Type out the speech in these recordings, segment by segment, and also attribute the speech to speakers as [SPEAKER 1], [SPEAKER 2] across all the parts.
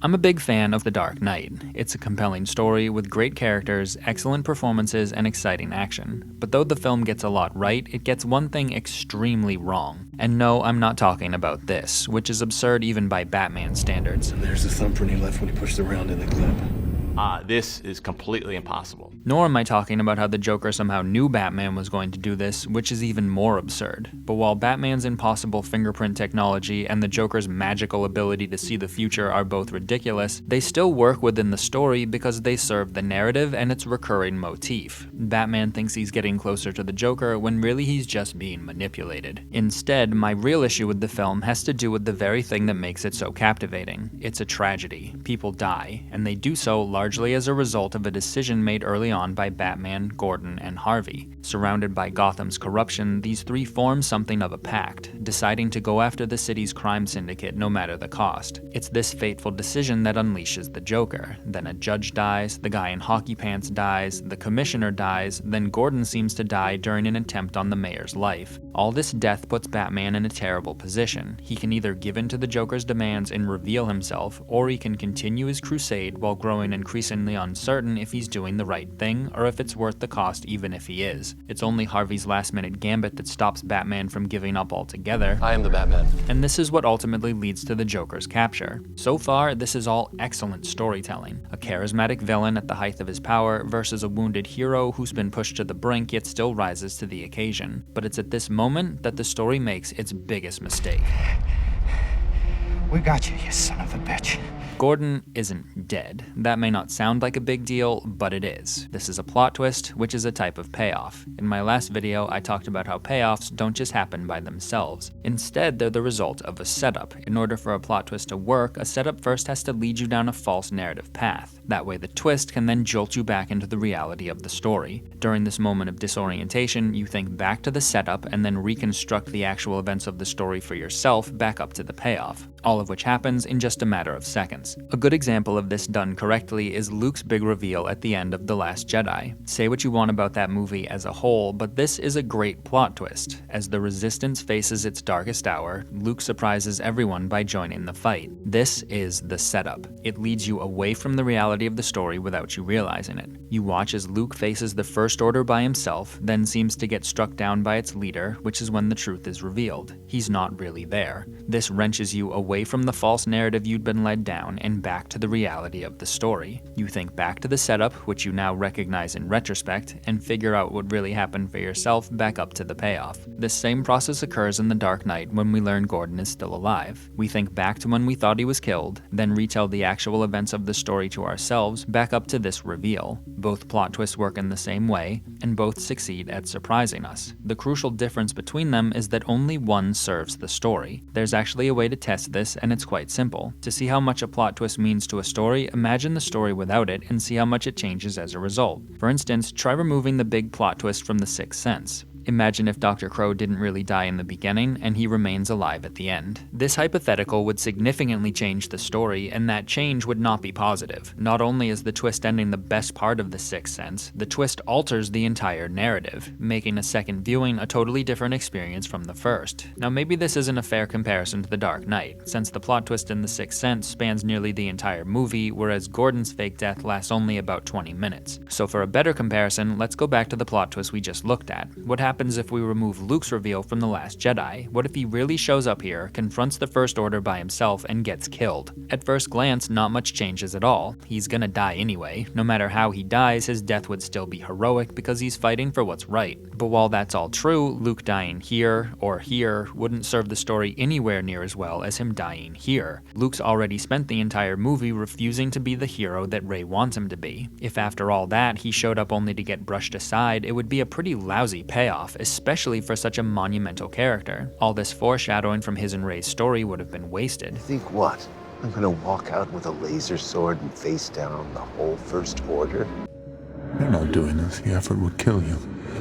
[SPEAKER 1] I'm a big fan of The Dark Knight. It's a compelling story with great characters, excellent performances, and exciting action. But though the film gets a lot right, it gets one thing extremely wrong. And no, I'm not talking about this, which is absurd even by Batman standards.
[SPEAKER 2] There's the thumbprint he left when he pushed around in the clip.
[SPEAKER 3] This is completely impossible.
[SPEAKER 1] Nor am I talking about how the Joker somehow knew Batman was going to do this, which is even more absurd. But while Batman's impossible fingerprint technology and the Joker's magical ability to see the future are both ridiculous, they still work within the story because they serve the narrative and its recurring motif. Batman thinks he's getting closer to the Joker when really he's just being manipulated. Instead, my real issue with the film has to do with the very thing that makes it so captivating. It's a tragedy. People die, and they do so largely as a result of a decision made early on by Batman, Gordon, and Harvey. Surrounded by Gotham's corruption, these three form something of a pact, deciding to go after the city's crime syndicate no matter the cost. It's this fateful decision that unleashes the Joker. Then a judge dies, the guy in hockey pants dies, the commissioner dies, then Gordon seems to die during an attempt on the mayor's life. All this death puts Batman in a terrible position. He can either give in to the Joker's demands and reveal himself, or he can continue his crusade while growing increasingly uncertain if he's doing the right thing or if it's worth the cost even if he is. It's only Harvey's last-minute gambit that stops Batman from giving up altogether.
[SPEAKER 2] I am the Batman.
[SPEAKER 1] And this is what ultimately leads to the Joker's capture. So far, this is all excellent storytelling. A charismatic villain at the height of his power versus a wounded hero who's been pushed to the brink yet still rises to the occasion. But it's at this moment that the story makes its biggest mistake.
[SPEAKER 4] We got you, you son of a bitch.
[SPEAKER 1] Gordon isn't dead. That may not sound like a big deal, but it is. This is a plot twist, which is a type of payoff. In my last video, I talked about how payoffs don't just happen by themselves. Instead, they're the result of a setup. In order for a plot twist to work, a setup first has to lead you down a false narrative path. That way the twist can then jolt you back into the reality of the story. During this moment of disorientation, you think back to the setup and then reconstruct the actual events of the story for yourself back up to the payoff. All of which happens in just a matter of seconds. A good example of this done correctly is Luke's big reveal at the end of The Last Jedi. Say what you want about that movie as a whole, but this is a great plot twist. As the Resistance faces its darkest hour, Luke surprises everyone by joining the fight. This is the setup. It leads you away from the reality of the story without you realizing it. You watch as Luke faces the First Order by himself, then seems to get struck down by its leader, which is when the truth is revealed. He's not really there. This wrenches you away from the false narrative you'd been led down and back to the reality of the story. You think back to the setup, which you now recognize in retrospect, and figure out what really happened for yourself back up to the payoff. This same process occurs in The Dark Knight when we learn Gordon is still alive. We think back to when we thought he was killed, then retell the actual events of the story to ourselves back up to this reveal. Both plot twists work in the same way, and both succeed at surprising us. The crucial difference between them is that only one serves the story. There's actually a way to test this, and it's quite simple. To see how much a plot twist means to a story, imagine the story without it and see how much it changes as a result. For instance, try removing the big plot twist from The Sixth Sense. Imagine if Dr. Crow didn't really die in the beginning and he remains alive at the end. This hypothetical would significantly change the story, and that change would not be positive. Not only is the twist ending the best part of The Sixth Sense, the twist alters the entire narrative, making a second viewing a totally different experience from the first. Now maybe this isn't a fair comparison to The Dark Knight, since the plot twist in The Sixth Sense spans nearly the entire movie, whereas Gordon's fake death lasts only about 20 minutes. So for a better comparison, let's go back to the plot twist we just looked at. What happens if we remove Luke's reveal from The Last Jedi? What if he really shows up here, confronts the First Order by himself, and gets killed? At first glance, not much changes at all. He's gonna die anyway. No matter how he dies, his death would still be heroic because he's fighting for what's right. But while that's all true, Luke dying here, or here, wouldn't serve the story anywhere near as well as him dying here. Luke's already spent the entire movie refusing to be the hero that Rey wants him to be. If after all that, he showed up only to get brushed aside, it would be a pretty lousy payoff, especially for such a monumental character. All this foreshadowing from his and Rey's story would have been wasted.
[SPEAKER 5] Think what? I'm gonna walk out with a laser sword and face down the whole First Order?
[SPEAKER 6] You're not doing this. The effort would kill you.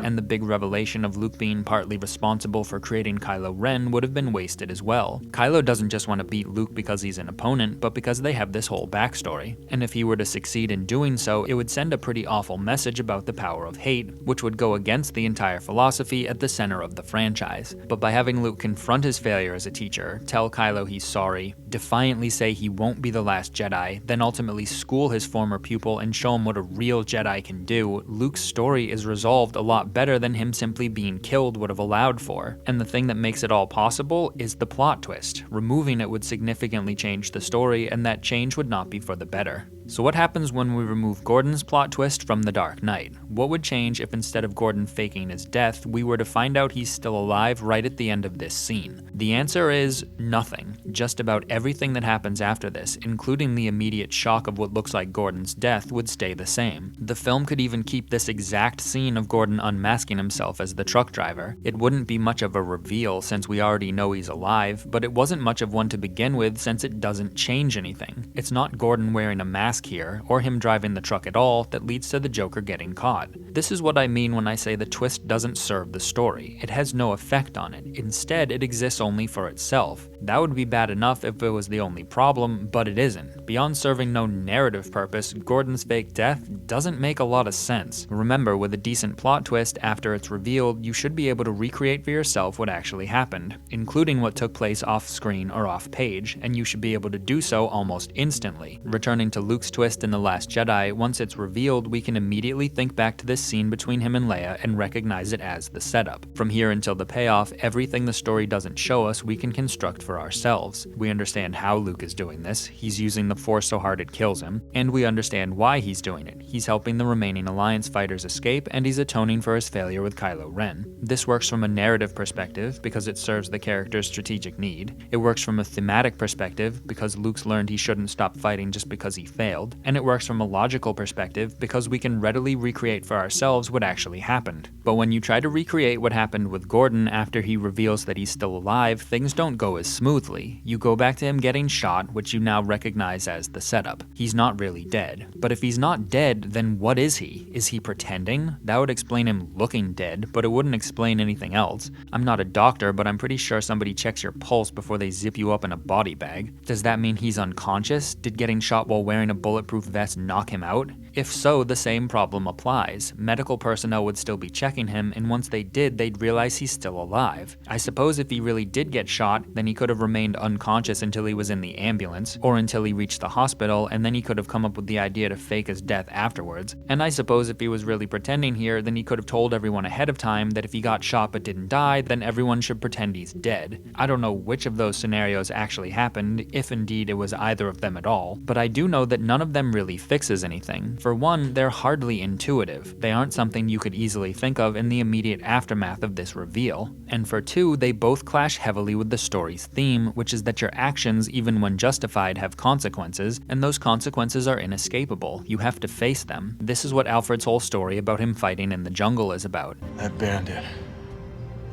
[SPEAKER 1] And the big revelation of Luke being partly responsible for creating Kylo Ren would have been wasted as well. Kylo doesn't just want to beat Luke because he's an opponent, but because they have this whole backstory. And if he were to succeed in doing so, it would send a pretty awful message about the power of hate, which would go against the entire philosophy at the center of the franchise. But by having Luke confront his failure as a teacher, tell Kylo he's sorry, defiantly say he won't be the last Jedi, then ultimately school his former pupil and show him what a real Jedi can do, Luke's story is resolved a lot better than him simply being killed would have allowed for. And the thing that makes it all possible is the plot twist. Removing it would significantly change the story, and that change would not be for the better. So what happens when we remove Gordon's plot twist from The Dark Knight? What would change if instead of Gordon faking his death, we were to find out he's still alive right at the end of this scene? The answer is nothing. Just about everything that happens after this, including the immediate shock of what looks like Gordon's death, would stay the same. The film could even keep this exact scene of Gordon unmasking himself as the truck driver. It wouldn't be much of a reveal since we already know he's alive, but it wasn't much of one to begin with since it doesn't change anything. It's not Gordon wearing a mask here, or him driving the truck at all, that leads to the Joker getting caught. This is what I mean when I say the twist doesn't serve the story. It has no effect on it. Instead, it exists only for itself. That would be bad enough if it was the only problem, but it isn't. Beyond serving no narrative purpose, Gordon's fake death doesn't make a lot of sense. Remember, with a decent plot twist, after it's revealed, you should be able to recreate for yourself what actually happened, including what took place off-screen or off-page, and you should be able to do so almost instantly. Returning to Luke's twist in The Last Jedi, once it's revealed, we can immediately think back to this scene between him and Leia and recognize it as the setup. From here until the payoff, everything the story doesn't show us we can construct for ourselves. We understand how Luke is doing this, he's using the Force so hard it kills him, and we understand why he's doing it. He's helping the remaining Alliance fighters escape, and he's atoning for his failure with Kylo Ren. This works from a narrative perspective because it serves the character's strategic need. It works from a thematic perspective because Luke's learned he shouldn't stop fighting just because he failed, and it works from a logical perspective because we can readily recreate for ourselves what actually happened. But when you try to recreate what happened with Gordon after he reveals that he's still alive, things don't go as smoothly. You go back to him getting shot, which you now recognize as the setup. He's not really dead. But if he's not dead, then what is he? Is he pretending? That would explain him looking dead, but it wouldn't explain anything else. I'm not a doctor, but I'm pretty sure somebody checks your pulse before they zip you up in a body bag. Does that mean he's unconscious? Did getting shot while wearing a bulletproof vest knock him out? If so, the same problem applies. Medical personnel would still be checking him, and once they did, they'd realize he's still alive. I suppose if he really did get shot, then he could have remained unconscious until he was in the ambulance, or until he reached the hospital, and then he could have come up with the idea to fake his death afterwards. And I suppose if he was really pretending here, then he could have told everyone ahead of time that if he got shot but didn't die, then everyone should pretend he's dead. I don't know which of those scenarios actually happened, if indeed it was either of them at all, but I do know that none of them really fixes anything. For one, they're hardly intuitive. They aren't something you could easily think of in the immediate aftermath of this reveal. And for two, they both clash heavily with the story's theme, which is that your actions, even when justified, have consequences, and those consequences are inescapable. You have to face them. This is what Alfred's whole story about him fighting in the jungle is about.
[SPEAKER 2] That bandit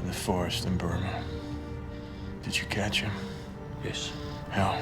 [SPEAKER 2] in the forest in Burma. Did you catch him?
[SPEAKER 7] Yes.
[SPEAKER 2] How?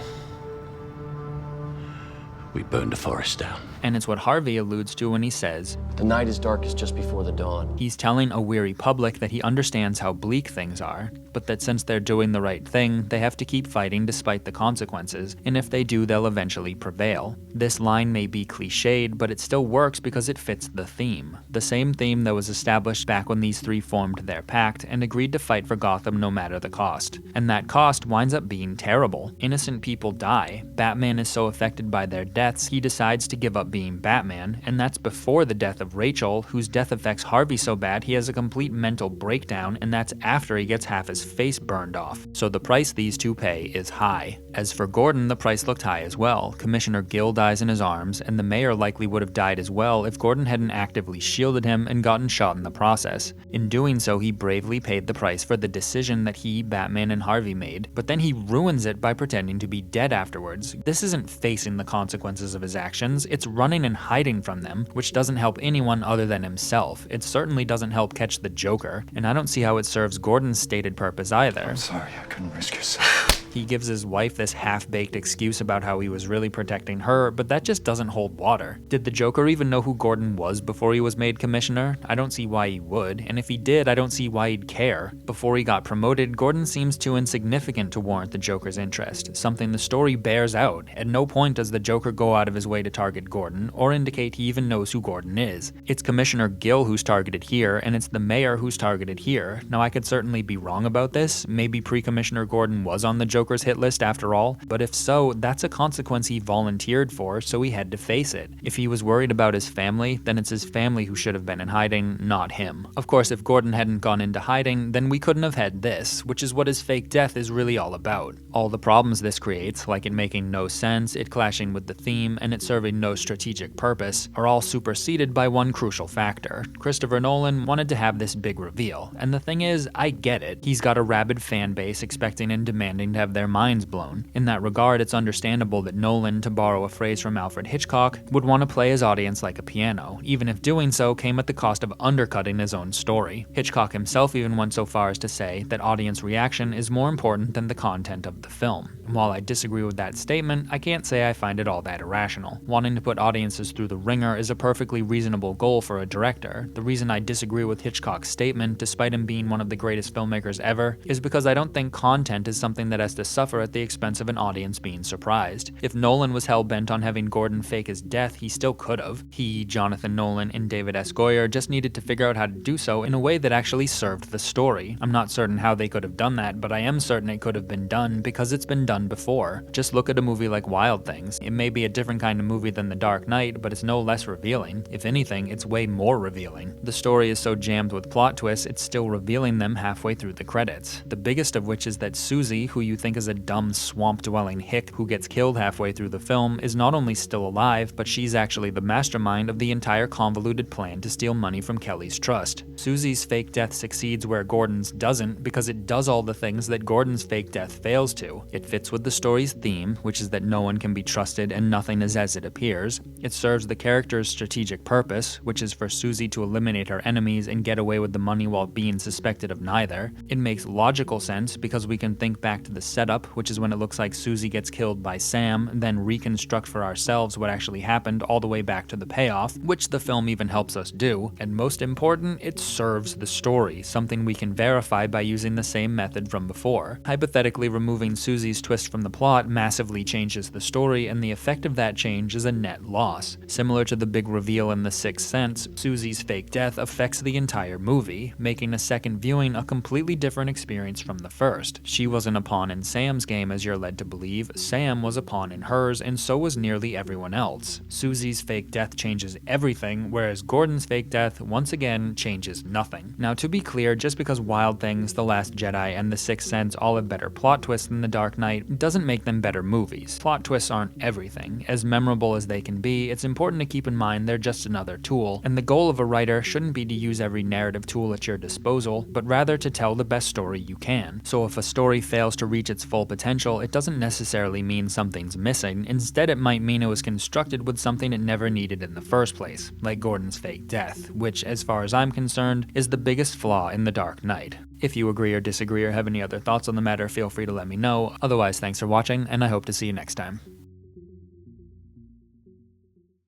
[SPEAKER 7] We burned the forest down.
[SPEAKER 1] And it's what Harvey alludes to when he says,
[SPEAKER 8] "The night is darkest just before the dawn."
[SPEAKER 1] He's telling a weary public that he understands how bleak things are, but that since they're doing the right thing, they have to keep fighting despite the consequences, and if they do, they'll eventually prevail. This line may be cliched, but it still works because it fits the theme. The same theme that was established back when these three formed their pact and agreed to fight for Gotham no matter the cost. And that cost winds up being terrible. Innocent people die. Batman is so affected by their deaths, he decides to give up being Batman, and that's before the death of Rachel, whose death affects Harvey so bad he has a complete mental breakdown, and that's after he gets half his face burned off. So the price these two pay is high. As for Gordon, the price looked high as well. Commissioner Gill dies in his arms, and the mayor likely would have died as well if Gordon hadn't actively shielded him and gotten shot in the process. In doing so, he bravely paid the price for the decision that he, Batman, and Harvey made, but then he ruins it by pretending to be dead afterwards. This isn't facing the consequences of his actions, it's running and hiding from them, which doesn't help anyone other than himself. It certainly doesn't help catch the Joker, and I don't see how it serves Gordon's stated purpose either.
[SPEAKER 4] I'm sorry, I couldn't risk yourself.
[SPEAKER 1] He gives his wife this half-baked excuse about how he was really protecting her, but that just doesn't hold water. Did the Joker even know who Gordon was before he was made commissioner? I don't see why he would, and if he did, I don't see why he'd care. Before he got promoted, Gordon seems too insignificant to warrant the Joker's interest, something the story bears out. At no point does the Joker go out of his way to target Gordon, or indicate he even knows who Gordon is. It's Commissioner Gill who's targeted here, and it's the mayor who's targeted here. Now I could certainly be wrong about this, maybe pre-Commissioner Commissioner Gordon was on the Joker's hit list after all, but if so, that's a consequence he volunteered for, so he had to face it. If he was worried about his family, then it's his family who should have been in hiding, not him. Of course, if Gordon hadn't gone into hiding, then we couldn't have had this, which is what his fake death is really all about. All the problems this creates, like it making no sense, it clashing with the theme, and it serving no strategic purpose, are all superseded by one crucial factor. Christopher Nolan wanted to have this big reveal, and the thing is, I get it. He's got a rabid fan base expecting and demanding to have their minds blown. In that regard, it's understandable that Nolan, to borrow a phrase from Alfred Hitchcock, would want to play his audience like a piano, even if doing so came at the cost of undercutting his own story. Hitchcock himself even went so far as to say that audience reaction is more important than the content of the film. And while I disagree with that statement, I can't say I find it all that irrational. Wanting to put audiences through the ringer is a perfectly reasonable goal for a director. The reason I disagree with Hitchcock's statement, despite him being one of the greatest filmmakers ever, is because I don't think content is something that has to suffer at the expense of an audience being surprised. If Nolan was hell-bent on having Gordon fake his death, he still could have. He, Jonathan Nolan, and David S. Goyer just needed to figure out how to do so in a way that actually served the story. I'm not certain how they could have done that, but I am certain it could have been done because it's been done before. Just look at a movie like Wild Things. It may be a different kind of movie than The Dark Knight, but it's no less revealing. If anything, it's way more revealing. The story is so jammed with plot twists, it's still revealing them halfway through the credits. The biggest of which is that Susie, who you think is a dumb swamp-dwelling hick who gets killed halfway through the film, is not only still alive, but she's actually the mastermind of the entire convoluted plan to steal money from Kelly's trust. Susie's fake death succeeds where Gordon's doesn't because it does all the things that Gordon's fake death fails to. It fits with the story's theme, which is that no one can be trusted and nothing is as it appears. It serves the character's strategic purpose, which is for Susie to eliminate her enemies and get away with the money while being suspected of neither. It makes logical sense because we can think back to the setup, which is when it looks like Susie gets killed by Sam, then reconstruct for ourselves what actually happened all the way back to the payoff, which the film even helps us do. And most important, it serves the story, something we can verify by using the same method from before. Hypothetically, removing Susie's twist from the plot massively changes the story, and the effect of that change is a net loss. Similar to the big reveal in The Sixth Sense, Susie's fake death affects the entire movie, making a second viewing a completely different experience from the first. She wasn't a pawn in Sam's game as you're led to believe, Sam was a pawn in hers, and so was nearly everyone else. Susie's fake death changes everything, whereas Gordon's fake death, once again, changes nothing. Now, to be clear, just because Wild Things, The Last Jedi, and The Sixth Sense all have better plot twists than The Dark Knight doesn't make them better movies. Plot twists aren't everything. As memorable as they can be, it's important to keep in mind they're just another tool, and the goal of a writer shouldn't be to use every narrative tool at your disposal, but rather to tell the best story you can. So if a story fails to reach its full potential, it doesn't necessarily mean something's missing. Instead, it might mean it was constructed with something it never needed in the first place, like Gordon's fake death, which, as far as I'm concerned, is the biggest flaw in The Dark Knight. If you agree or disagree or have any other thoughts on the matter, feel free to let me know. Otherwise, thanks for watching, and I hope to see you next time.